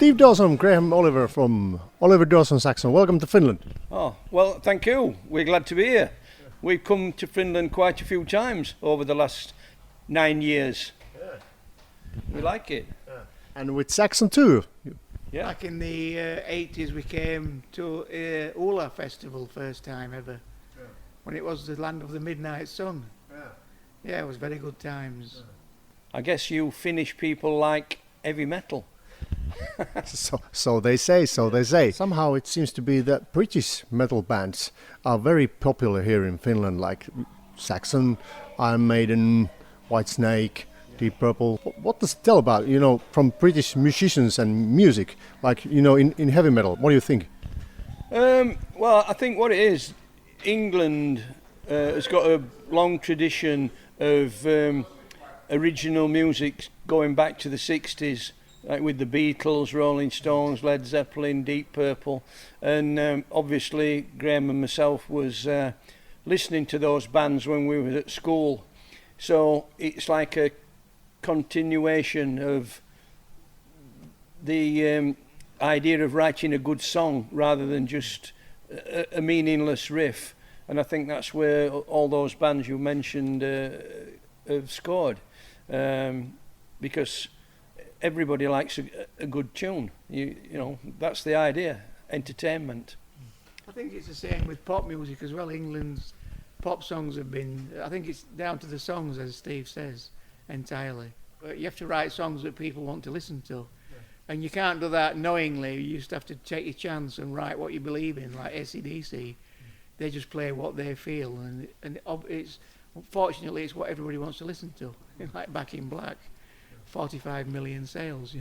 Steve Dawson Graham Oliver from Oliver Dawson Saxon. Welcome to Finland. Oh, well, thank you. We're glad to be here. We've come to Finland quite a few times over the last 9 years. Yeah. We like it. Yeah. And with Saxon too. Yeah. Back in the 80s we came to Ula Festival first time ever. Yeah. When it was the land of the midnight sun. Yeah, it was very good times. Yeah. I guess you Finnish people like heavy metal. So they say. Somehow it seems to be that British metal bands are very popular here in Finland, like Saxon, Iron Maiden, Whitesnake, Deep Purple. What does it tell about, from British musicians and music, like, in heavy metal? What do you think? Well, I think what it is, England has got a long tradition of original music going back to the 60s. Like with the Beatles, Rolling Stones, Led Zeppelin, Deep Purple, and obviously Graham and myself was listening to those bands when we were at school. So it's like a continuation of the idea of writing a good song rather than just a meaningless riff. And I think that's where all those bands you mentioned have scored, because everybody likes a good tune. You know, that's the idea, entertainment. I think it's the same with pop music as well. England's pop songs have been, I think it's down to the songs, as Steve says, entirely. But you have to write songs that people want to listen to. Yeah. And you can't do that knowingly. You just have to take your chance and write what you believe in, like AC/DC. They just play what they feel, and it's, unfortunately, it's what everybody wants to listen to, like Back in Black. 45 million sales,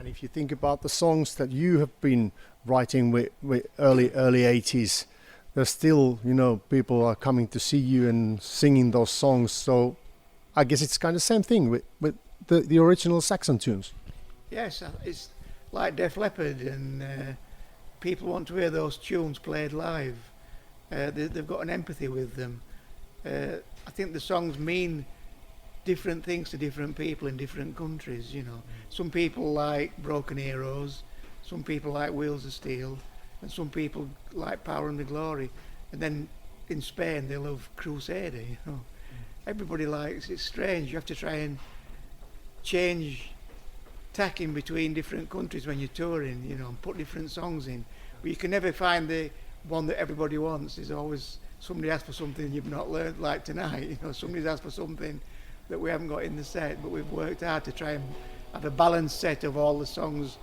And if you think about the songs that you have been writing with early 80s, there's still, people are coming to see you and singing those songs. So I guess it's kind of the same thing with the original Saxon tunes. Yes, it's like Def Leppard, and people want to hear those tunes played live. They've got an empathy with them. I think the songs mean different things to different people in different countries, Some people like Broken Heroes, some people like Wheels of Steel, and some people like Power and the Glory. And then in Spain they love Crusader, Everybody likes, it's strange, you have to try and change tack in between different countries when you're touring, and put different songs in. But you can never find the one that everybody wants. There's always somebody asks for something you've not learned, like tonight, somebody's asked for something that we haven't got in the set, but we've worked hard to try and have a balanced set of all the songs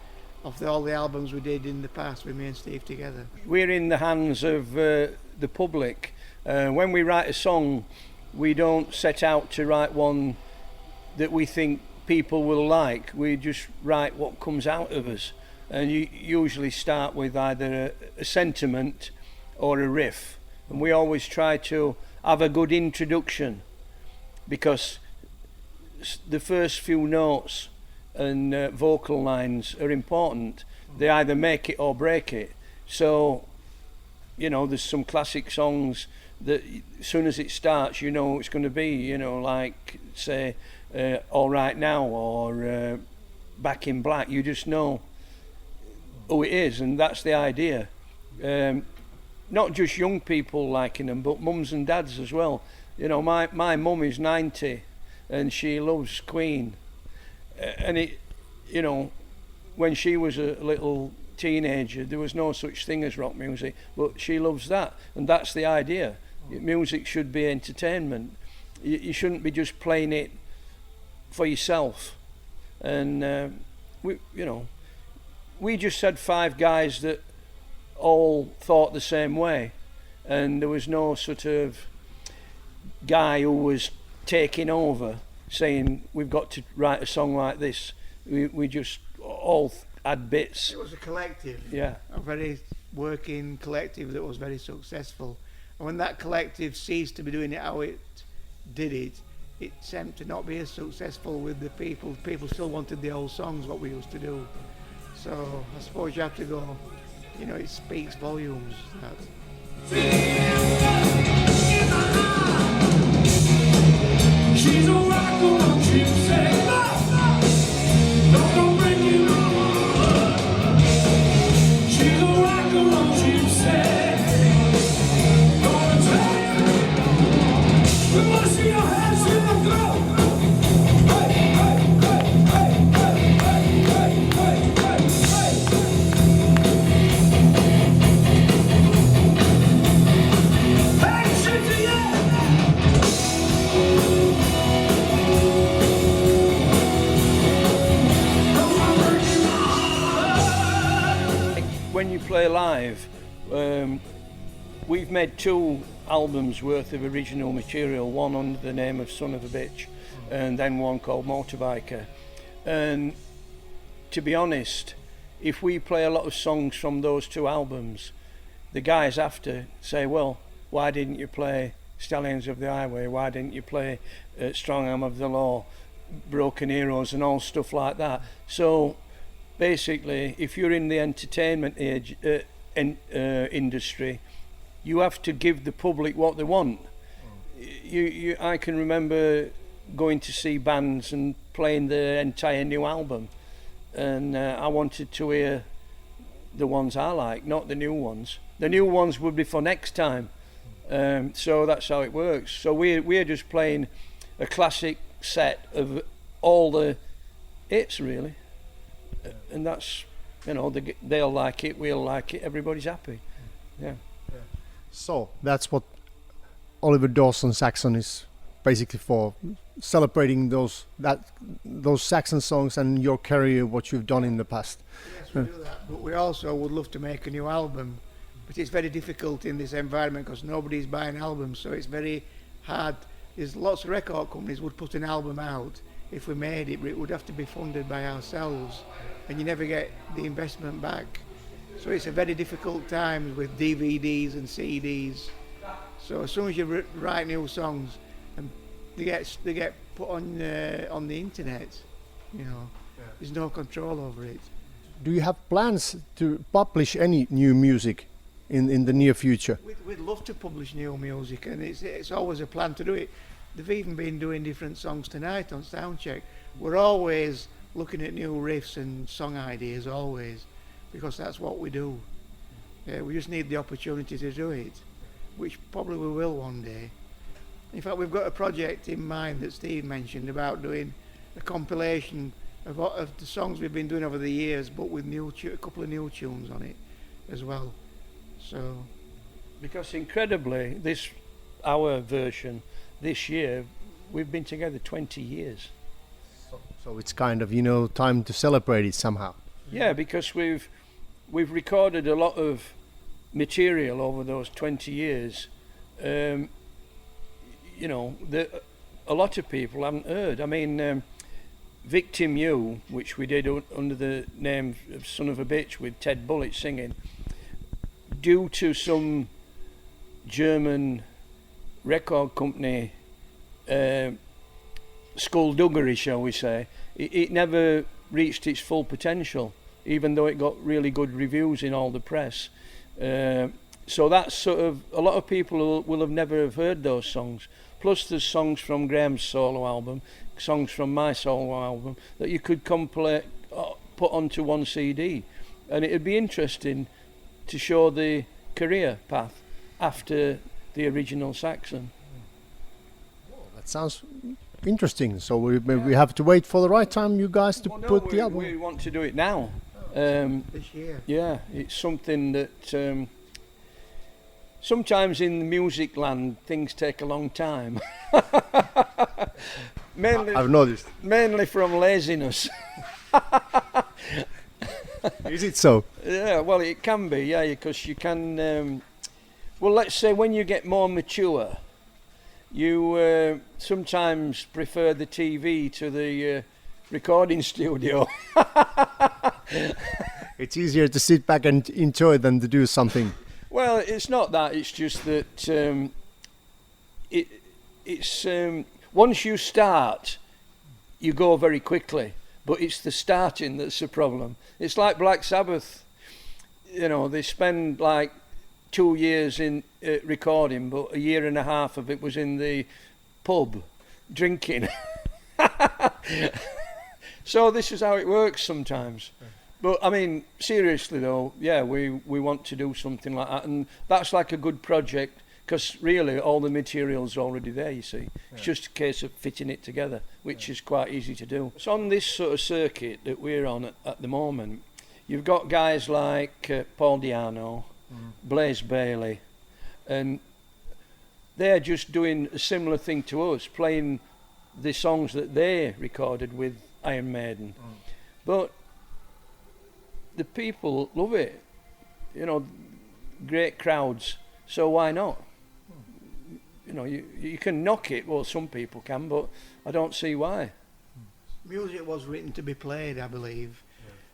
of all the albums we did in the past with me and Steve together. We're in the hands of the public. When we write a song, we don't set out to write one that we think people will like. We just write what comes out of us, and you usually start with either a sentiment or a riff, and we always try to have a good introduction, because the first few notes and vocal lines are important. They either make it or break it. So, there's some classic songs that as soon as it starts, it's going to be, like, say, All Right Now or Back in Black. You just know who it is, and that's the idea. Not just young people liking them, but mums and dads as well. My mum is 90 and she loves Queen, and when she was a little teenager there was no such thing as rock music, but she loves that, and that's the idea. Music should be entertainment. You shouldn't be just playing it for yourself. And we just had 5 guys that all thought the same way, and there was no sort of guy who was taking over saying we've got to write a song like this. We just all had bits. It was a collective, a very working collective that was very successful, and when that collective ceased to be doing it how it did it, it seemed to not be as successful with the people still wanted the old songs what we used to do. So I suppose you have to go, it speaks volumes. She's a rock, won't you say? No, don't break it. when you play live, we've made 2 albums worth of original material, one under the name of Son of a Bitch, and then one called Motorbiker. And to be honest, if we play a lot of songs from those 2 albums, the guys after say, well, why didn't you play Stallions of the Highway? Why didn't you play Strong Arm of the Law, Broken Heroes, and all stuff like that? So basically, if you're in the entertainment industry, you have to give the public what they want. I can remember going to see bands and playing the entire new album, and I wanted to hear the ones I like, not the new ones. The new ones would be for next time. So that's how it works. So we're just playing a classic set of all the hits, really, and that's, you know, they'll like it, we'll like it, everybody's happy. Yeah. So that's what Oliver Dawson Saxon is basically for, celebrating those Saxon songs and your career, what you've done in the past. Yes, we do that, but we also would love to make a new album, but it's very difficult in this environment because nobody's buying albums, so it's very hard. There's lots of record companies would put an album out. If we made it, it would have to be funded by ourselves, and you never get the investment back. So it's a very difficult time with DVDs and CDs. So as soon as you write new songs, and they get put on the internet, you know, there's no control over it. Do you have plans to publish any new music in the near future? We'd love to publish new music, and it's always a plan to do it. They've even been doing different songs tonight on Soundcheck. We're always looking at new riffs and song ideas, always, because that's what we do. We just need the opportunity to do it, which probably we will one day. In fact, we've got a project in mind that Steve mentioned about doing a compilation of the songs we've been doing over the years, but with a couple of new tunes on it as well. So, because incredibly, our version this year, we've been together 20 years. So it's kind of, you know, time to celebrate it somehow. Yeah, because we've recorded a lot of material over those 20 years. You know, a lot of people haven't heard. I mean, Victim You, which we did under the name of Son of a Bitch with Ted Bullitt singing, due to some German record company skullduggery, shall we say, it never reached its full potential, even though it got really good reviews in all the press. So that's sort of, a lot of people will have never have heard those songs. Plus there's songs from Graham's solo album, songs from my solo album that you could put onto one CD, and it'd be interesting to show the career path after the original Saxon. That sounds interesting. So we have to wait for the right time, you guys, to put the album. We want to do it now. This year. Yeah, it's something that sometimes in the music land things take a long time. I've noticed. Mainly from laziness. Is it so? Yeah, well, it can be, yeah, because you can. Well, let's say when you get more mature, you sometimes prefer the TV to the recording studio. It's easier to sit back and enjoy than to do something. Well, it's not that. It's just that it's once you start, you go very quickly. But it's the starting that's the problem. It's like Black Sabbath. You know, they spend like 2 years in recording, but a year and a half of it was in the pub drinking. So this is how it works sometimes. But I mean, seriously though, yeah, we want to do something like that, and that's like a good project, because really all the material's already there, you see. It's just a case of fitting it together, which is quite easy to do. So on this sort of circuit that we're on at the moment, you've got guys like Paul Di'Anno, Blaze Bayley, and they're just doing a similar thing to us, playing the songs that they recorded with Iron Maiden. But the people love it. you know, great crowds. So why not? You know, you can knock it. Well, some people can, but I don't see why. Music was written to be played, I believe,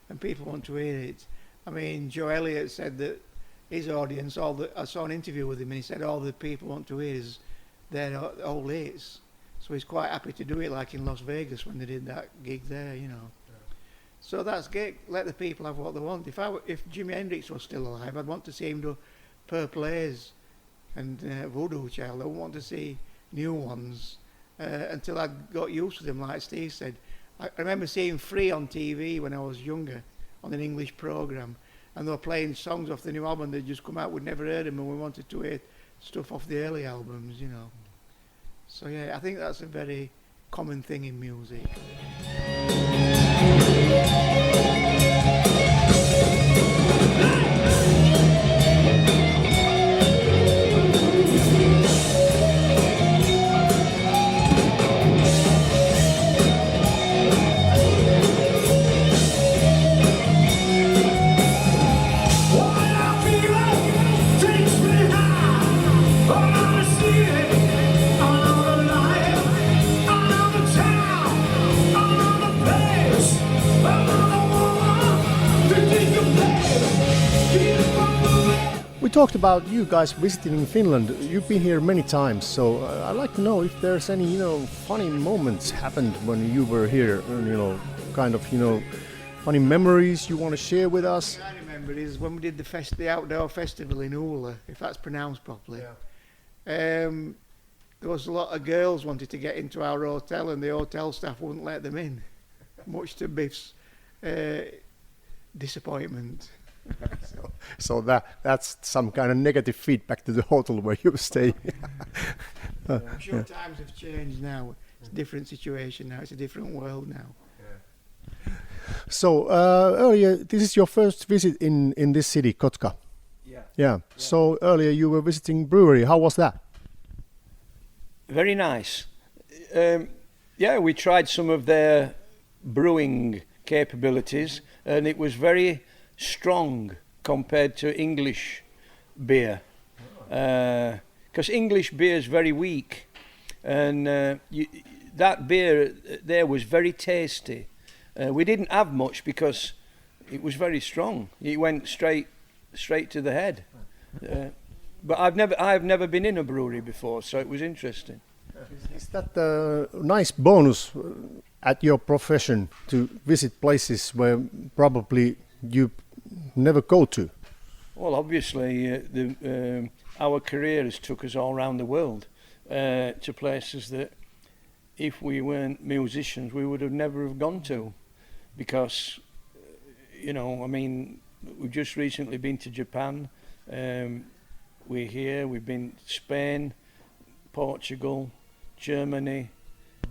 and people want to hear it. I mean, Joe Elliott said that his audience, I saw an interview with him, and he said all the people want to hear is their old hits. So he's quite happy to do it, like in Las Vegas when they did that gig there, you know. So that's great. Let the people have what they want. If Jimi Hendrix was still alive, I'd want to see him do Purple Haze and Voodoo Child. I wouldn't want to see new ones until I got used to them, like Steve said. I remember seeing Free on TV when I was younger, on an English programme, and they were playing songs off the new album that just come out. We'd never heard them, and we wanted to hear stuff off the early albums, you know. So yeah, I think that's a very common thing in music. We talked about you guys visiting Finland. You've been here many times, so I'd like to know if there's any, you know, funny moments happened when you were here, you know, kind of, you know, funny memories you want to share with us. What I remember is when we did the outdoor festival in Ulla, if that's pronounced properly. Yeah. There was a lot of girls wanted to get into our hotel, and the hotel staff wouldn't let them in, much to Biff's disappointment. So that's some kind of negative feedback to the hotel where you stay. I'm sure times have changed now. It's a different situation now. It's a different world now. Yeah. So earlier, this is your first visit in this city, Kotka. Yeah. So earlier you were visiting brewery. How was that? Very nice. Yeah, we tried some of their brewing capabilities, and it was very strong compared to English beer, because English beer is very weak, and that beer there was very tasty. We didn't have much because it was very strong. It went straight to the head. But I've never been in a brewery before, so it was interesting. Is that a nice bonus at your profession to visit places where probably you never go to? Well, obviously, our careers took us all around the world to places that if we weren't musicians, we would have never have gone to, because, you know, I mean, we've just recently been to Japan. We're here. We've been to Spain, Portugal, Germany,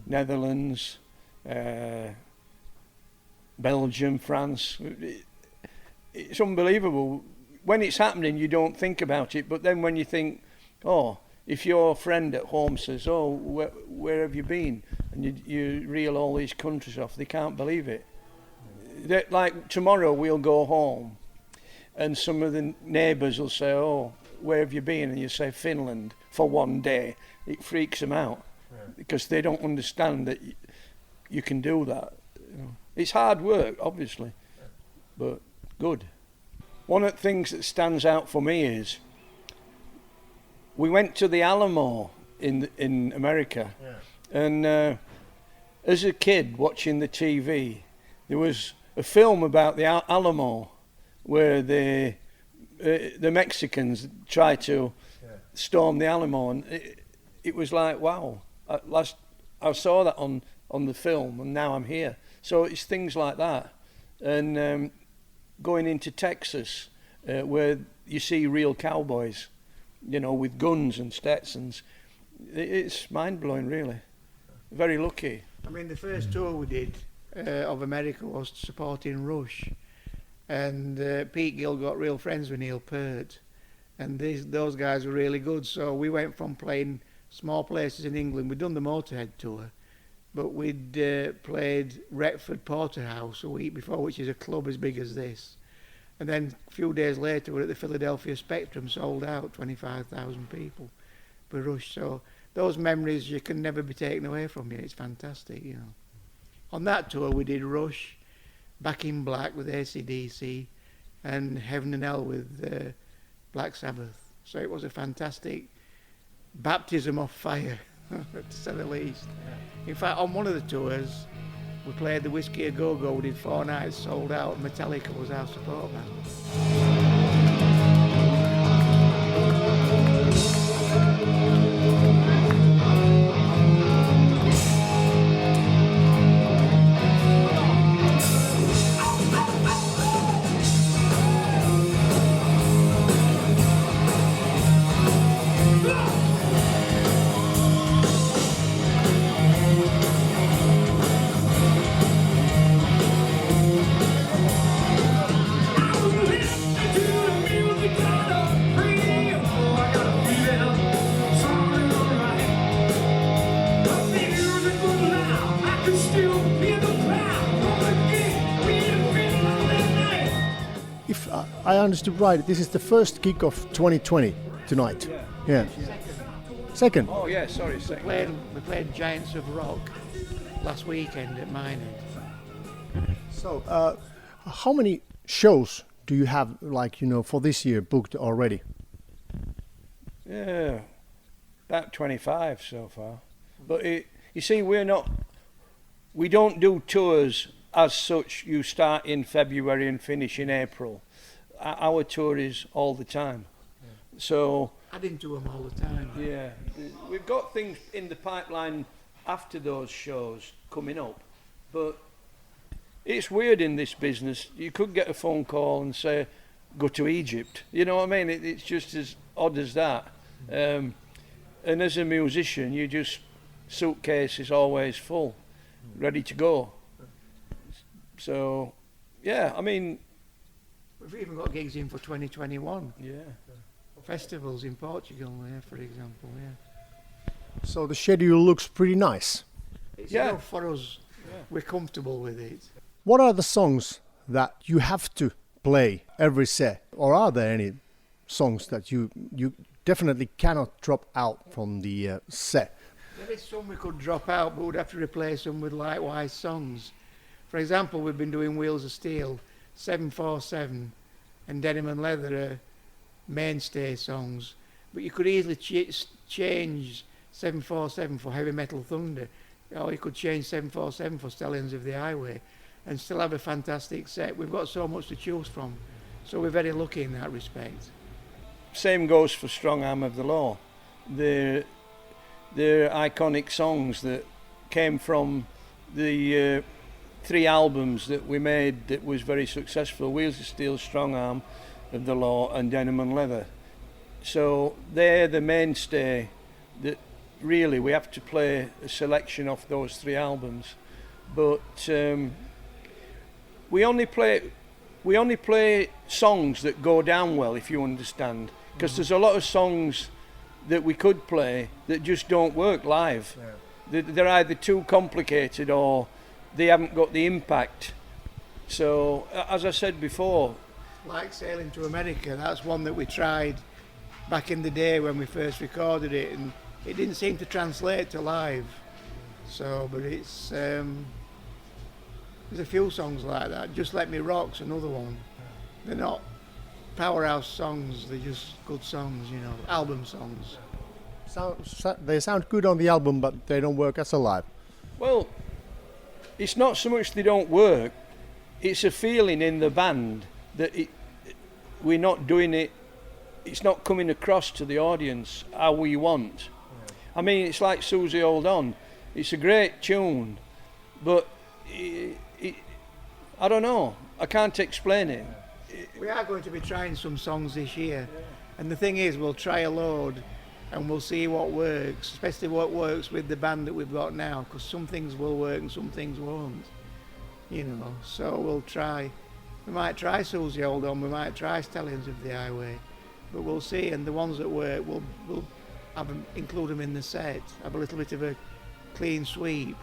Netherlands, Belgium, France. It's unbelievable. When it's happening, you don't think about it, but then when you think, oh, if your friend at home says, oh, where have you been? And you reel all these countries off, they can't believe it. Like tomorrow we'll go home, and some of the neighbours will say, oh, where have you been? And you say Finland for one day. It freaks them out, because they don't understand that you can do that. You know. It's hard work, obviously, but good. One of the things that stands out for me is we went to the Alamo in America, and as a kid watching the TV, there was a film about the Alamo where the Mexicans tried to storm the Alamo, and it was like, wow, I saw that on the film, and now I'm here. So it's things like that, and going into Texas, where you see real cowboys, you know, with guns and Stetsons. It's mind-blowing, really. Very lucky. I mean, the first tour we did of America was supporting Rush, and Pete Gill got real friends with Neil Peart, and those guys were really good. So we went from playing small places in England. We'd done the Motorhead tour, but we'd played Retford Porterhouse a week before, which is a club as big as this. And then a few days later, we're at the Philadelphia Spectrum, sold out, 25,000 people for Rush. So those memories you can never be taken away from you. It's fantastic, you know. On that tour, we did Rush, Back in Black with AC/DC, and Heaven and Hell with Black Sabbath. So it was a fantastic baptism of fire, to say the least. In fact, on one of the tours, we played the Whiskey A Go Go. We did 4 nights, sold out. Metallica was our support band. If I understood right, this is the first gig of 2020 tonight. Yeah. Second. Oh yeah, sorry, second. We played Giants of Rock last weekend at Minehead. So, how many shows do you have, like, you know, for this year booked already? Yeah, about 25 so far. But you see, we don't do tours as such. You start in February and finish in April. Our tour is all the time. Yeah. So I didn't do them all the time. Yeah, we've got things in the pipeline after those shows coming up, but it's weird in this business. You could get a phone call and say, go to Egypt. You know what I mean? It's just as odd as that. And as a musician, you just, suitcase is always full, ready to go. So, yeah, I mean... We've even got gigs in for 2021. Yeah. Festivals in Portugal, yeah, for example, yeah. So the schedule looks pretty nice. It's enough for us. Yeah. We're comfortable with it. What are the songs that you have to play every set? Or are there any songs that you definitely cannot drop out from the set? There is some we could drop out, but we'd have to replace them with likewise songs. For example, we've been doing Wheels of Steel, 747 and Denim and Leather are mainstay songs, but you could easily change 747 for Heavy Metal Thunder, or you could change 747 for Stallions of the Highway and still have a fantastic set. We've got so much to choose from, so we're very lucky in that respect. Same goes for Strong Arm of the Law. They're iconic songs that came from the 3 albums that we made that was very successful: Wheels of Steel, Strong Arm of the Law and Denim and Leather. So they're the mainstay that really we have to play a selection of those 3 albums. But we only play songs that go down well, if you understand, because there's a lot of songs that we could play that just don't work live. Yeah. They're either too complicated or they haven't got the impact. So, as I said before... Like Sailing to America, that's one that we tried back in the day when we first recorded it, and it didn't seem to translate to live. So, but it's... there's a few songs like that. Just Let Me Rock's another one. They're not powerhouse songs, they're just good songs, you know, album songs. They sound good on the album, but they don't work as a live. Well, it's not so much they don't work, it's a feeling in the band that we're not doing it, it's not coming across to the audience how we want. Yeah. I mean, it's like Susie Hold On. It's a great tune, but I don't know, I can't explain it. We are going to be trying some songs this year, and the thing is, we'll try a load and we'll see what works, especially what works with the band that we've got now, because some things will work and some things won't, you know. So we'll try. We might try Susie Hold On, we might try Stallions of the Highway, but we'll see. And the ones that work, we'll include them in the set, have a little bit of a clean sweep.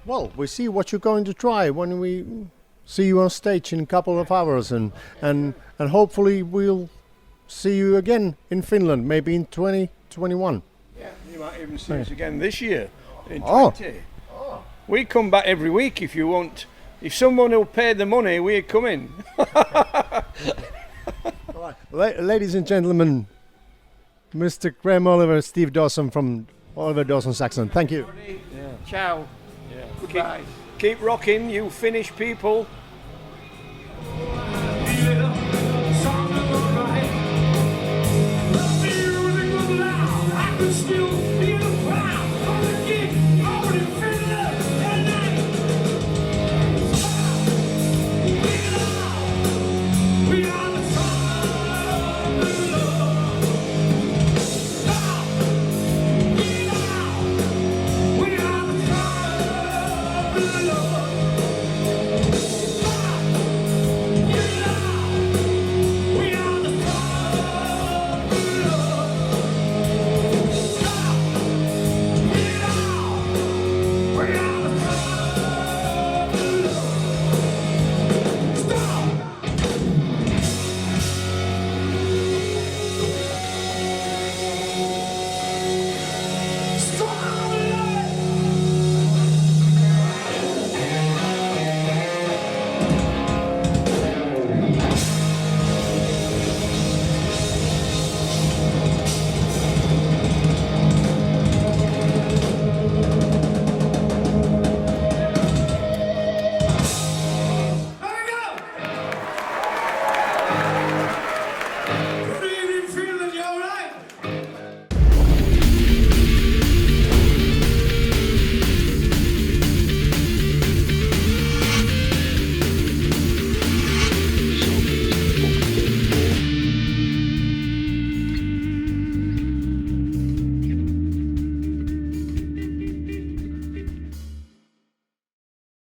Well, we see what you're going to try when we see you on stage in a couple of hours, and hopefully we'll see you again in Finland, maybe in 2021. Yeah, you might even see us again this year in Oh. 20. We come back every week if you want. If someone will pay the money, we're coming. Ladies and gentlemen, Mr. Graham Oliver, Steve Dawson from Oliver Dawson Saxon. Thank you. Ciao. Yeah. Goodbye. Keep rocking, you Finnish people.